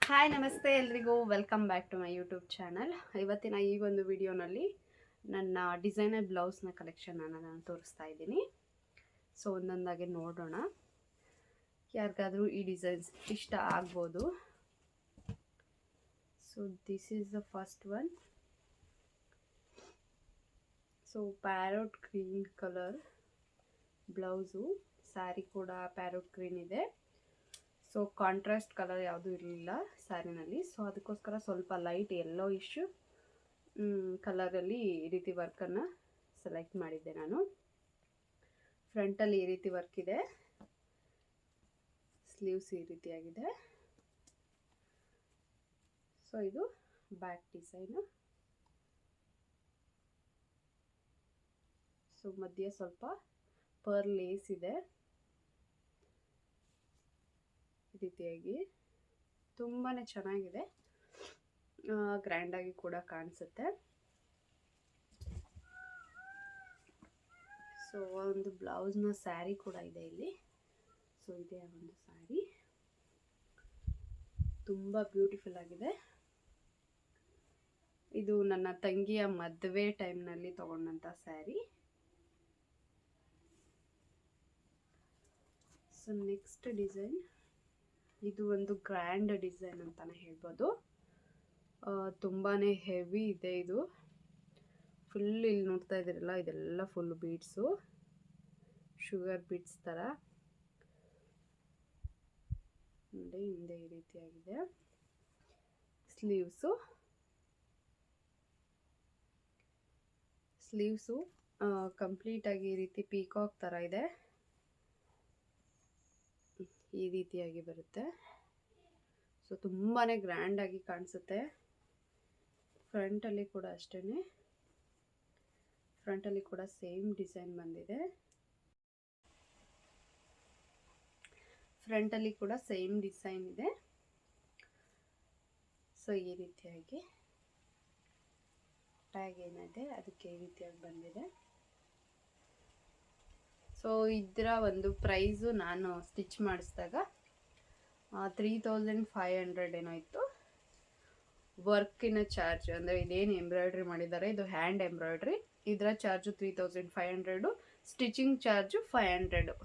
Hi ನಮಸ್ತೆ ಎಲ್ರಿಗೂ welcome back to my YouTube channel. ಇವತ್ತಿನ ಈ ಒಂದು ವಿಡಿಯೋನಲ್ಲಿ ನನ್ನ ಡಿಸೈನರ್ ಬ್ಲೌಸ್ನ ಕಲೆಕ್ಷನನ್ನು ನಾನು ತೋರಿಸ್ತಾ ಇದ್ದೀನಿ. ಸೊ ಒಂದೊಂದಾಗಿ ನೋಡೋಣ, ಯಾರಿಗಾದರೂ ಈ ಡಿಸೈನ್ಸ್ ಇಷ್ಟ ಆಗ್ಬೋದು. So this is the first one. So parrot green colour blouse, sari ಕೂಡ ಪ್ಯಾರೋಟ್ ಗ್ರೀನ್ ಇದೆ. ಸೊ ಕಾಂಟ್ರಾಸ್ಟ್ ಕಲರ್ ಯಾವುದೂ ಇರಲಿಲ್ಲ ಸ್ಯಾರಿನಲ್ಲಿ, ಸೊ ಅದಕ್ಕೋಸ್ಕರ ಸ್ವಲ್ಪ ಲೈಟ್ ಯೆಲ್ಲೋ ಇಶ್ಯೂ ಕಲರಲ್ಲಿ ಈ ರೀತಿ ವರ್ಕನ್ನು ಸೆಲೆಕ್ಟ್ ಮಾಡಿದ್ದೆ ನಾನು. ಫ್ರಂಟಲ್ಲಿ ಈ ರೀತಿ ವರ್ಕ್ ಇದೆ, ಸ್ಲೀವ್ಸ್ ಈ ರೀತಿಯಾಗಿದೆ. ಸೊ ಇದು ಬ್ಯಾಕ್ ಡಿಸೈನು. ಸೊ ಮಧ್ಯೆ ಸ್ವಲ್ಪ ಪರ್ಲ್ ಲೇಸ್ ಇದೆ, ಈ ರೀತಿಯಾಗಿ ತುಂಬಾ ಚೆನ್ನಾಗಿದೆ, ಗ್ರ್ಯಾಂಡಾಗಿ ಕೂಡ ಕಾಣಿಸುತ್ತೆ. ಸೊ ಒಂದು ಬ್ಲೌಸ್ನ ಸ್ಯಾರಿ ಕೂಡ ಇದೆ ಇಲ್ಲಿ. ಸೊ ಇದೇ ಒಂದು ಸ್ಯಾರಿ, ತುಂಬ ಬ್ಯೂಟಿಫುಲ್ ಆಗಿದೆ. ಇದು ನನ್ನ ತಂಗಿಯ ಮದುವೆ ಟೈಮ್ನಲ್ಲಿ ತಗೊಂಡಂಥ ಸ್ಯಾರಿ. ಸೊ ನೆಕ್ಸ್ಟ್ ಡಿಸೈನ್, ಇದು ಒಂದು ಗ್ರ್ಯಾಂಡ್ ಡಿಸೈನ್ ಅಂತಾನೆ ಹೇಳ್ಬೋದು. ತುಂಬಾ ಹೆವಿ ಇದೆ ಇದು. ಫುಲ್ ಇಲ್ಲಿ ನೋಡ್ತಾ ಇದ್ದೀರಲ್ಲ, ಇದೆಲ್ಲ ಫುಲ್ ಬೀಡ್ಸು, ಶುಗರ್ ಬೀಡ್ಸ್ ಥರ ನೋಡಿ. ಹಿಂದೆ ಈ ರೀತಿಯಾಗಿದೆ. ಸ್ಲೀವ್ಸು ಕಂಪ್ಲೀಟಾಗಿ ಈ ರೀತಿ ಪೀಕಾಕ್ ಥರ ಇದೆ, ಈ ರೀತಿಯಾಗಿ ಬರುತ್ತೆ. ಸೊ ತುಂಬಾ ಗ್ರ್ಯಾಂಡಾಗಿ ಕಾಣಿಸುತ್ತೆ. ಫ್ರಂಟಲ್ಲಿ ಕೂಡ ಅಷ್ಟೇ, ಫ್ರಂಟಲ್ಲಿ ಕೂಡ ಸೇಮ್ ಡಿಸೈನ್ ಬಂದಿದೆ. ಫ್ರಂಟಲ್ಲಿ ಕೂಡ ಸೇಮ್ ಡಿಸೈನ್ ಇದೆ. ಸೊ ಈ ರೀತಿಯಾಗಿ ಟ್ಯಾಗ್ ಏನಿದೆ ಅದಕ್ಕೆ ಈ ರೀತಿಯಾಗಿ ಬಂದಿದೆ. ಸೊ ಇದರ ಒಂದು ಪ್ರೈಸು ನಾನು ಸ್ಟಿಚ್ ಮಾಡಿಸಿದಾಗ 3500 ಏನೋ ಇತ್ತು. ವರ್ಕಿನ ಚಾರ್ಜ್ ಅಂದರೆ ಇದೇನು ಎಂಬ್ರಾಯ್ಡ್ರಿ ಮಾಡಿದ್ದಾರೆ ಇದು ಹ್ಯಾಂಡ್ ಎಂಬ್ರಾಯ್ಡ್ರಿ, ಇದರ ಚಾರ್ಜು 3500, ಸ್ಟಿಚಿಂಗ್ ಚಾರ್ಜು 500.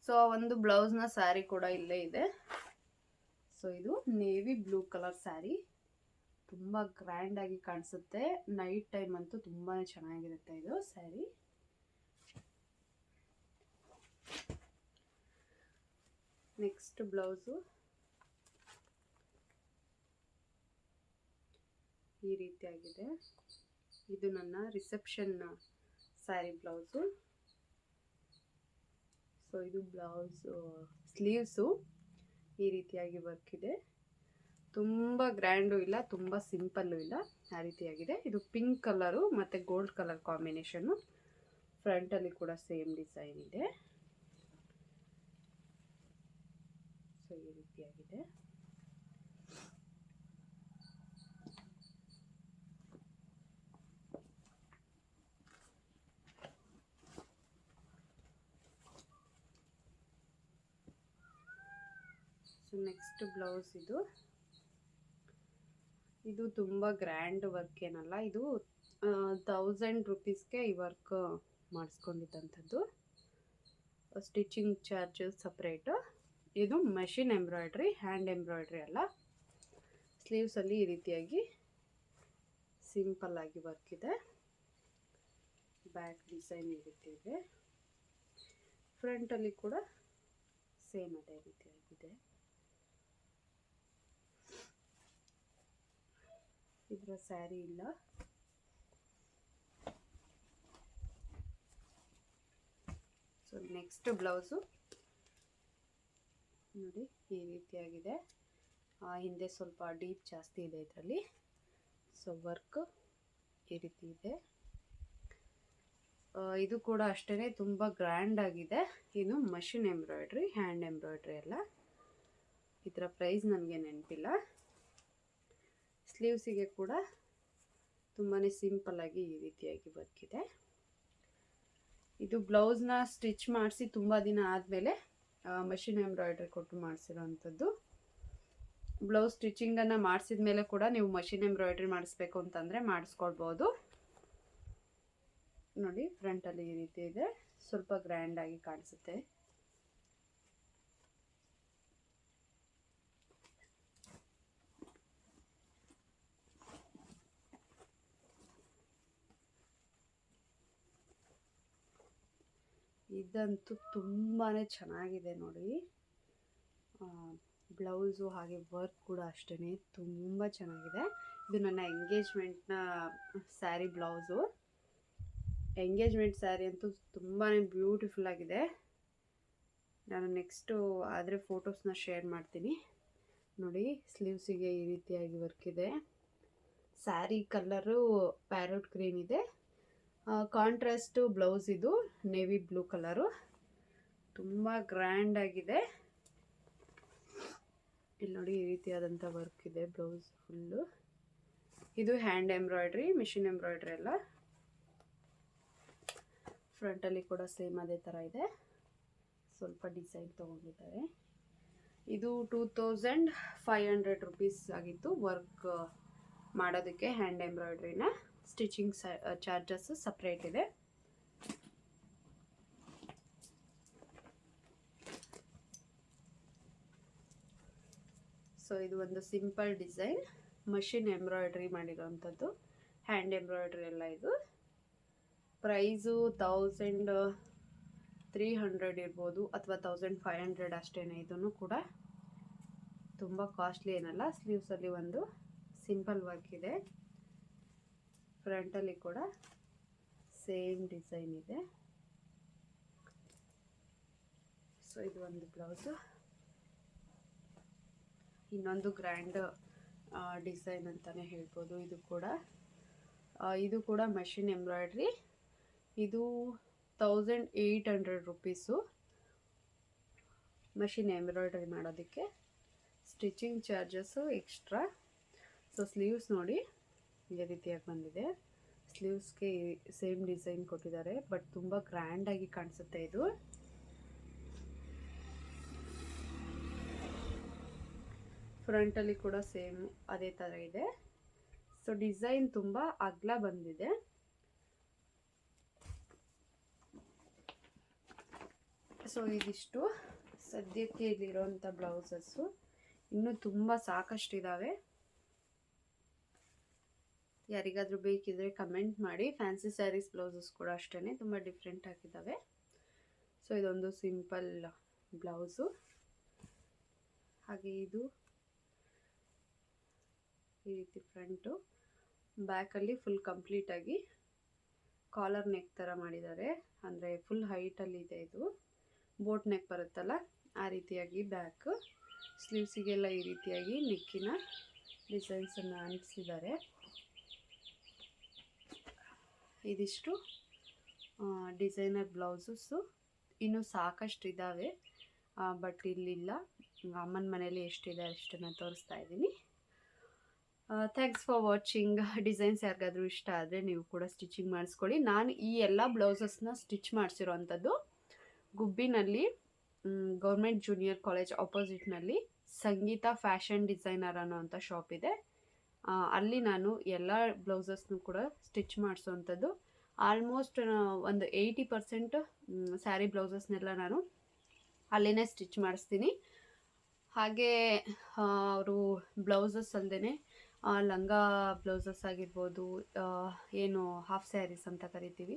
ಸೊ ಒಂದು ಬ್ಲೌಸ್ನ ಸ್ಯಾರಿ ಕೂಡ ಇಲ್ಲೇ ಇದೆ. ಸೊ ಇದು ನೇವಿ ಬ್ಲೂ ಕಲರ್ ಸ್ಯಾರಿ, ತುಂಬ ಗ್ರ್ಯಾಂಡಾಗಿ ಕಾಣಿಸುತ್ತೆ. ನೈಟ್ ಟೈಮ್ ಅಂತೂ ತುಂಬಾ ಚೆನ್ನಾಗಿರುತ್ತೆ ಇದು ಸ್ಯಾರಿ. ನೆಕ್ಸ್ಟ್ ಬ್ಲೌಸು ಈ ರೀತಿಯಾಗಿದೆ. ಇದು ನನ್ನ ರಿಸೆಪ್ಷನ್ ಸ್ಯಾರಿ ಬ್ಲೌಸು. ಸೊ ಇದು ಬ್ಲೌಸು ಸ್ಲೀವ್ಸು ಈ ರೀತಿಯಾಗಿ ವರ್ಕ್ ಇದೆ. ತುಂಬ ಗ್ರ್ಯಾಂಡು ಇಲ್ಲ, ತುಂಬ ಸಿಂಪಲ್ಲು ಇಲ್ಲ, ಆ ರೀತಿಯಾಗಿದೆ. ಇದು ಪಿಂಕ್ ಕಲರು ಮತ್ತು ಗೋಲ್ಡ್ ಕಲರ್ ಕಾಂಬಿನೇಷನ್ನು. ಫ್ರಂಟಲ್ಲಿ ಕೂಡ ಸೇಮ್ ಡಿಸೈನ್ ಇದೆ. ಸೊ ಈ ರೀತಿಯಾಗಿದೆ. ಸೊ ನೆಕ್ಸ್ಟ್ ಬ್ಲೌಸ್ ಇದು ತುಂಬ ಗ್ರ್ಯಾಂಡ್ ವರ್ಕ್ ಏನಲ್ಲ, ಇದು 1000 ರುಪೀಸ್ಗೆ ಈ ವರ್ಕ್ ಮಾಡಿಸ್ಕೊಂಡಿದ್ದಂಥದ್ದು. Stitching charge separate. ಇದು ಮೆಷಿನ್ ಎಂಬ್ರಾಯ್ಡ್ರಿ, ಹ್ಯಾಂಡ್ ಎಂಬ್ರಾಯ್ಡ್ರಿ ಅಲ್ಲ. ಸ್ಲೀವ್ಸಲ್ಲಿ ಈ ರೀತಿಯಾಗಿ ಸಿಂಪಲ್ಲಾಗಿ ವರ್ಕ್ ಇದೆ. ಬ್ಯಾಕ್ ಡಿಸೈನ್ ಈ ರೀತಿ ಇದೆ. ಫ್ರಂಟಲ್ಲಿ ಕೂಡ ಸೇಮ್ ಅದೇ ರೀತಿಯಾಗಿದೆ. ಇದರ ಸ್ಯಾರಿ ಇಲ್ಲ. ಸೊ ನೆಕ್ಸ್ಟ್ ಬ್ಲೌಸು ನೋಡಿ ಈ ರೀತಿಯಾಗಿದೆ. ಹಿಂದೆ ಸ್ವಲ್ಪ ಡೀಪ್ ಜಾಸ್ತಿ ಇದೆ ಇದರಲ್ಲಿ. ಸೊ ವರ್ಕ್ ಈ ರೀತಿ ಇದೆ. ಇದು ಕೂಡ ಅಷ್ಟೇ ತುಂಬ ಗ್ರ್ಯಾಂಡ್ ಆಗಿದೆ. ಇದು ಮಷಿನ್ ಎಂಬ್ರಾಯ್ಡ್ರಿ, ಹ್ಯಾಂಡ್ ಎಂಬ್ರಾಯ್ಡ್ರಿ ಅಲ್ಲ. ಇದರ ಪ್ರೈಸ್ ನನಗೆ ನೆನಪಿಲ್ಲ. ಸ್ಲೀವ್ಸಿಗೆ ಕೂಡ ತುಂಬಾ ಸಿಂಪಲ್ಲಾಗಿ ಈ ರೀತಿಯಾಗಿ ವರ್ಕ್ ಇದೆ. ಇದು ಬ್ಲೌಸ್ನ ಸ್ಟಿಚ್ ಮಾಡಿಸಿ ತುಂಬ ದಿನ ಆದಮೇಲೆ ಮಷಿನ್ ಎಂಬ್ರಾಯ್ಡ್ರಿ ಕೊಟ್ಟು ಮಾಡಿಸಿರೋವಂಥದ್ದು. ಬ್ಲೌಸ್ ಸ್ಟಿಚಿಂಗನ್ನು ಮಾಡಿಸಿದ ಮೇಲೆ ಕೂಡ ನೀವು ಮಷಿನ್ ಎಂಬ್ರಾಯ್ಡ್ರಿ ಮಾಡಿಸ್ಬೇಕು ಅಂತಂದರೆ ಮಾಡಿಸ್ಕೊಳ್ಬೋದು. ನೋಡಿ ಫ್ರಂಟಲ್ಲಿ ಈ ರೀತಿ ಇದೆ, ಸ್ವಲ್ಪ ಗ್ರ್ಯಾಂಡಾಗಿ ಕಾಣಿಸುತ್ತೆ. ಇದಂತೂ ತುಂಬಾ ಚೆನ್ನಾಗಿದೆ ನೋಡಿ. ಬ್ಲೌಸು ಹಾಗೆ ವರ್ಕ್ ಕೂಡ ಅಷ್ಟೇ ತುಂಬ ಚೆನ್ನಾಗಿದೆ. ಇದು ನನ್ನ ಎಂಗೇಜ್ಮೆಂಟ್ನ ಸ್ಯಾರಿ ಬ್ಲೌಸು. ಎಂಗೇಜ್ಮೆಂಟ್ ಸ್ಯಾರಿ ಅಂತೂ ತುಂಬಾ ಬ್ಯೂಟಿಫುಲ್ ಆಗಿದೆ. ನಾನು ನೆಕ್ಸ್ಟು ಆದರೆ ಫೋಟೋಸ್ನ ಶೇರ್ ಮಾಡ್ತೀನಿ. ನೋಡಿ ಸ್ಲೀವ್ಸಿಗೆ ಈ ರೀತಿಯಾಗಿ ವರ್ಕ್ ಇದೆ. ಸ್ಯಾರಿ ಕಲರು ಪ್ಯಾರೋಟ್ ಗ್ರೀನ್ ಇದೆ. ಕಾಂಟ್ರಾಸ್ಟು ಬ್ಲೌಸ್ ಇದು ನೇವಿ ಬ್ಲೂ ಕಲರು, ತುಂಬ ಗ್ರ್ಯಾಂಡ್ ಆಗಿದೆ. ಇಲ್ಲಿ ನೋಡಿ ಈ ರೀತಿಯಾದಂಥ ವರ್ಕ್ ಇದೆ ಬ್ಲೌಸ್ ಫುಲ್ಲು. ಇದು ಹ್ಯಾಂಡ್ ಎಂಬ್ರಾಯ್ಡ್ರಿ, ಮಿಷಿನ್ ಎಂಬ್ರಾಯ್ಡ್ರಿ ಅಲ್ಲ. ಫ್ರಂಟಲ್ಲಿ ಕೂಡ ಸೇಮ್ ಅದೇ ಥರ ಇದೆ, ಸ್ವಲ್ಪ ಡಿಸೈನ್ ತೊಗೊಂಡಿದ್ದಾರೆ. ಇದು 2500 ರುಪೀಸ್ ಆಗಿತ್ತು ವರ್ಕ್ ಮಾಡೋದಕ್ಕೆ. ಹ್ಯಾಂಡ್ ಎಂಬ್ರಾಯ್ಡ್ರಿನ ಸ್ಟಿಚಿಂಗ್ ಚಾರ್ಜಸ್ ಸಪ್ರೇಟ್ ಇದೆ. ಸೊ ಇದು ಒಂದು ಸಿಂಪಲ್ ಡಿಸೈನ್, ಮಷಿನ್ ಎಂಬ್ರಾಯ್ಡ್ರಿ ಮಾಡಿರೋವಂಥದ್ದು, ಹ್ಯಾಂಡ್ ಎಂಬ್ರಾಯ್ಡ್ರಿ ಎಲ್ಲ. ಇದು ಪ್ರೈಸು 1300 ಇರ್ಬೋದು ಅಥವಾ 1500 ಅಷ್ಟೇ. ಇದನ್ನು ಕೂಡ ತುಂಬ ಕಾಸ್ಟ್ಲಿ ಏನಲ್ಲ. ಸ್ಲೀವ್ಸಲ್ಲಿ ಒಂದು ಸಿಂಪಲ್ ವರ್ಕ್ ಇದೆ, ಫ್ರಂಟಲ್ಲಿ ಕೂಡ ಸೇಮ್ ಡಿಸೈನ್ ಇದೆ. ಸೊ ಇದು ಒಂದು ಬ್ಲೌಸು. ಇನ್ನೊಂದು ಗ್ರ್ಯಾಂಡ್ ಡಿಸೈನ್ ಅಂತಲೇ ಹೇಳ್ಬೋದು. ಇದು ಕೂಡ ಮಷಿನ್ ಎಂಬ್ರಾಯ್ಡ್ರಿ. ಇದು 1800 ರುಪೀಸು ಮಷಿನ್ ಎಂಬ್ರಾಯ್ಡ್ರಿ ಮಾಡೋದಕ್ಕೆ. Stitching charges extra. So sleeves ನೋಡಿ ಈ ರೀತಿಯಾಗಿ ಬಂದಿದೆ. ಸ್ಲೀವ್ಸ್ಗೆ ಸೇಮ್ ಡಿಸೈನ್ ಕೊಟ್ಟಿದ್ದಾರೆ, ಬಟ್ ತುಂಬ ಗ್ರ್ಯಾಂಡಾಗಿ ಕಾಣಿಸುತ್ತೆ ಇದು. ಫ್ರಂಟಲ್ಲಿ ಕೂಡ ಸೇಮ್ ಅದೇ ಥರ ಇದೆ. ಸೊ ಡಿಸೈನ್ ತುಂಬ ಅಗಲ ಬಂದಿದೆ. ಸೊ ಇದಿಷ್ಟು ಸದ್ಯಕ್ಕೆ ಇಲ್ಲಿರೋಂಥ ಬ್ಲೌಸಸ್ಸು. ಇನ್ನೂ ತುಂಬ ಸಾಕಷ್ಟಿದ್ದಾವೆ. ಯಾರಿಗಾದರೂ ಬೇಕಿದ್ರೆ ಕಮೆಂಟ್ ಮಾಡಿ. ಫ್ಯಾನ್ಸಿ ಸ್ಯಾರೀಸ್ ಬ್ಲೌಸಸ್ ಕೂಡ ಅಷ್ಟೇ ತುಂಬ ಡಿಫ್ರೆಂಟ್ ಆಗಿದ್ದಾವೆ. ಸೊ ಇದೊಂದು ಸಿಂಪಲ್ ಬ್ಲೌಸು. ಹಾಗೆ ಇದು ಈ ರೀತಿ ಫ್ರಂಟು, ಬ್ಯಾಕಲ್ಲಿ ಫುಲ್ ಕಂಪ್ಲೀಟಾಗಿ ಕಾಲರ್ ನೆಕ್ ಥರ ಮಾಡಿದ್ದಾರೆ. ಅಂದರೆ ಫುಲ್ ಹೈಟಲ್ಲಿ ಇದೆ. ಇದು ಬೋಟ್ ನೆಕ್ ಬರುತ್ತಲ್ಲ ಆ ರೀತಿಯಾಗಿ ಬ್ಯಾಕ್. ಸ್ಲೀವ್ಸಿಗೆಲ್ಲ ಈ ರೀತಿಯಾಗಿ ನೆಕ್ಕಿನ ಡಿಸೈನ್ಸನ್ನು ಅಂಟಿಸಿದ್ದಾರೆ. ಇದಿಷ್ಟು ಡಿಸೈನರ್ ಬ್ಲೌಸಸ್ಸು. ಇನ್ನೂ ಸಾಕಷ್ಟು ಇದ್ದಾವೆ, ಬಟ್ ಇಲ್ಲಿಲ್ಲ. ಅಮ್ಮನ ಮನೇಲಿ ಎಷ್ಟಿದೆ ಅಷ್ಟನ್ನು ತೋರಿಸ್ತಾ ಇದ್ದೀನಿ. Thanks for watching. ಡಿಸೈನ್ಸ್ ಯಾರಿಗಾದ್ರೂ ಇಷ್ಟ ಆದರೆ ನೀವು ಕೂಡ ಸ್ಟಿಚಿಂಗ್ ಮಾಡಿಸ್ಕೊಳ್ಳಿ. ನಾನು ಈ ಎಲ್ಲ ಬ್ಲೌಸಸ್ನ ಸ್ಟಿಚ್ ಮಾಡಿಸಿರೋ ಅಂಥದ್ದು ಗುಬ್ಬಿನಲ್ಲಿ ಗೌರ್ಮೆಂಟ್ ಜೂನಿಯರ್ ಕಾಲೇಜ್ ಆಪೋಸಿಟ್ನಲ್ಲಿ ಸಂಗೀತ ಫ್ಯಾಷನ್ ಡಿಸೈನರ್ ಅನ್ನೋ ಅಂಥ ಶಾಪ್ ಇದೆ. ಅಲ್ಲಿ ನಾನು ಎಲ್ಲ ಬ್ಲೌಸಸ್ನು ಕೂಡ ಸ್ಟಿಚ್ ಮಾಡಿಸೋವಂಥದ್ದು. ಆಲ್ಮೋಸ್ಟ್ ಒಂದು 80% ಸ್ಯಾರಿ ಬ್ಲೌಸಸ್ನೆಲ್ಲ ನಾನು ಅಲ್ಲೇ ಸ್ಟಿಚ್ ಮಾಡಿಸ್ತೀನಿ. ಹಾಗೆ ಅವರು ಬ್ಲೌಸಸ್ ಅಲ್ಲದೆ ಲಂಗ ಬ್ಲೌಸಸ್ ಆಗಿರ್ಬೋದು, ಏನು ಹಾಫ್ ಸ್ಯಾರೀಸ್ ಅಂತ ಕರಿತೀವಿ,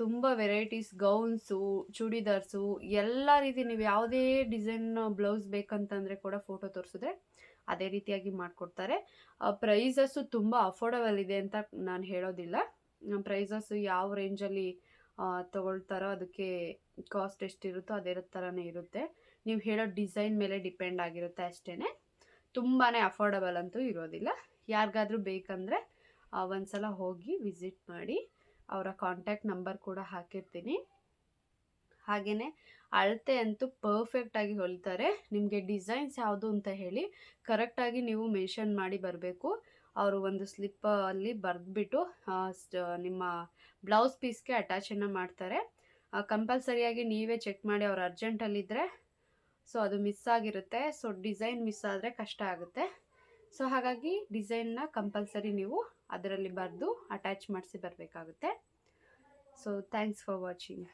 ತುಂಬ ವೆರೈಟೀಸ್, ಗೌನ್ಸು, ಚೂಡಿದಾರ್ಸು, ಎಲ್ಲ ರೀತಿ ನೀವು ಯಾವುದೇ ಡಿಸೈನ್ ಬ್ಲೌಸ್ ಬೇಕಂತಂದರೆ ಕೂಡ ಫೋಟೋ ತೋರಿಸಿದ್ರೆ ಅದೇ ರೀತಿಯಾಗಿ ಮಾಡಿಕೊಡ್ತಾರೆ. ಪ್ರೈಸಸ್ಸು ತುಂಬ ಅಫೋರ್ಡಬಲ್ ಇದೆ ಅಂತ ನಾನು ಹೇಳೋದಿಲ್ಲ. ಪ್ರೈಸಸ್ಸು ಯಾವ ರೇಂಜಲ್ಲಿ ತೊಗೊಳ್ತಾರೋ ಅದಕ್ಕೆ ಕಾಸ್ಟ್ ಎಷ್ಟಿರುತ್ತೋ ಅದೇ ಥರನೇ ಇರುತ್ತೆ. ನೀವು ಹೇಳೋ ಡಿಸೈನ್ ಮೇಲೆ ಡಿಪೆಂಡ್ ಆಗಿರುತ್ತೆ ಅಷ್ಟೇ. ತುಂಬಾ ಅಫೋರ್ಡಬಲ್ ಅಂತೂ ಇರೋದಿಲ್ಲ. ಯಾರಿಗಾದ್ರೂ ಬೇಕಂದರೆ ಒಂದ್ಸಲ ಹೋಗಿ ವಿಸಿಟ್ ಮಾಡಿ. ಅವರ ಕಾಂಟ್ಯಾಕ್ಟ್ ನಂಬರ್ ಕೂಡ ಹಾಕಿರ್ತೀನಿ. ಹಾಗೆಯೇ ಅಳತೆ ಅಂತೂ ಪರ್ಫೆಕ್ಟಾಗಿ ಹೊಲಿತಾರೆ. ನಿಮಗೆ ಡಿಸೈನ್ಸ್ ಯಾವುದು ಅಂತ ಹೇಳಿ ಕರೆಕ್ಟಾಗಿ ನೀವು ಮೆನ್ಷನ್ ಮಾಡಿ ಬರಬೇಕು. ಅವರು ಒಂದು ಸ್ಲಿಪ್ಪಲ್ಲಿ ಬರೆದ್ಬಿಟ್ಟು ನಿಮ್ಮ ಬ್ಲೌಸ್ ಪೀಸ್ಗೆ ಅಟ್ಯಾಚನ್ನು ಮಾಡ್ತಾರೆ. ಕಂಪಲ್ಸರಿಯಾಗಿ ನೀವೇ ಚೆಕ್ ಮಾಡಿ, ಅವ್ರು ಅರ್ಜೆಂಟಲ್ಲಿದ್ದರೆ ಸೊ ಅದು ಮಿಸ್ ಆಗಿರುತ್ತೆ. ಸೊ ಡಿಸೈನ್ ಮಿಸ್ ಆದರೆ ಕಷ್ಟ ಆಗುತ್ತೆ. ಸೊ ಹಾಗಾಗಿ ಡಿಸೈನ್ನ ಕಂಪಲ್ಸರಿ ನೀವು ಅದರಲ್ಲಿ ಬರೆದು ಅಟ್ಯಾಚ್ ಮಾಡಿಸಿ ಬರಬೇಕಾಗುತ್ತೆ. So thanks for watching.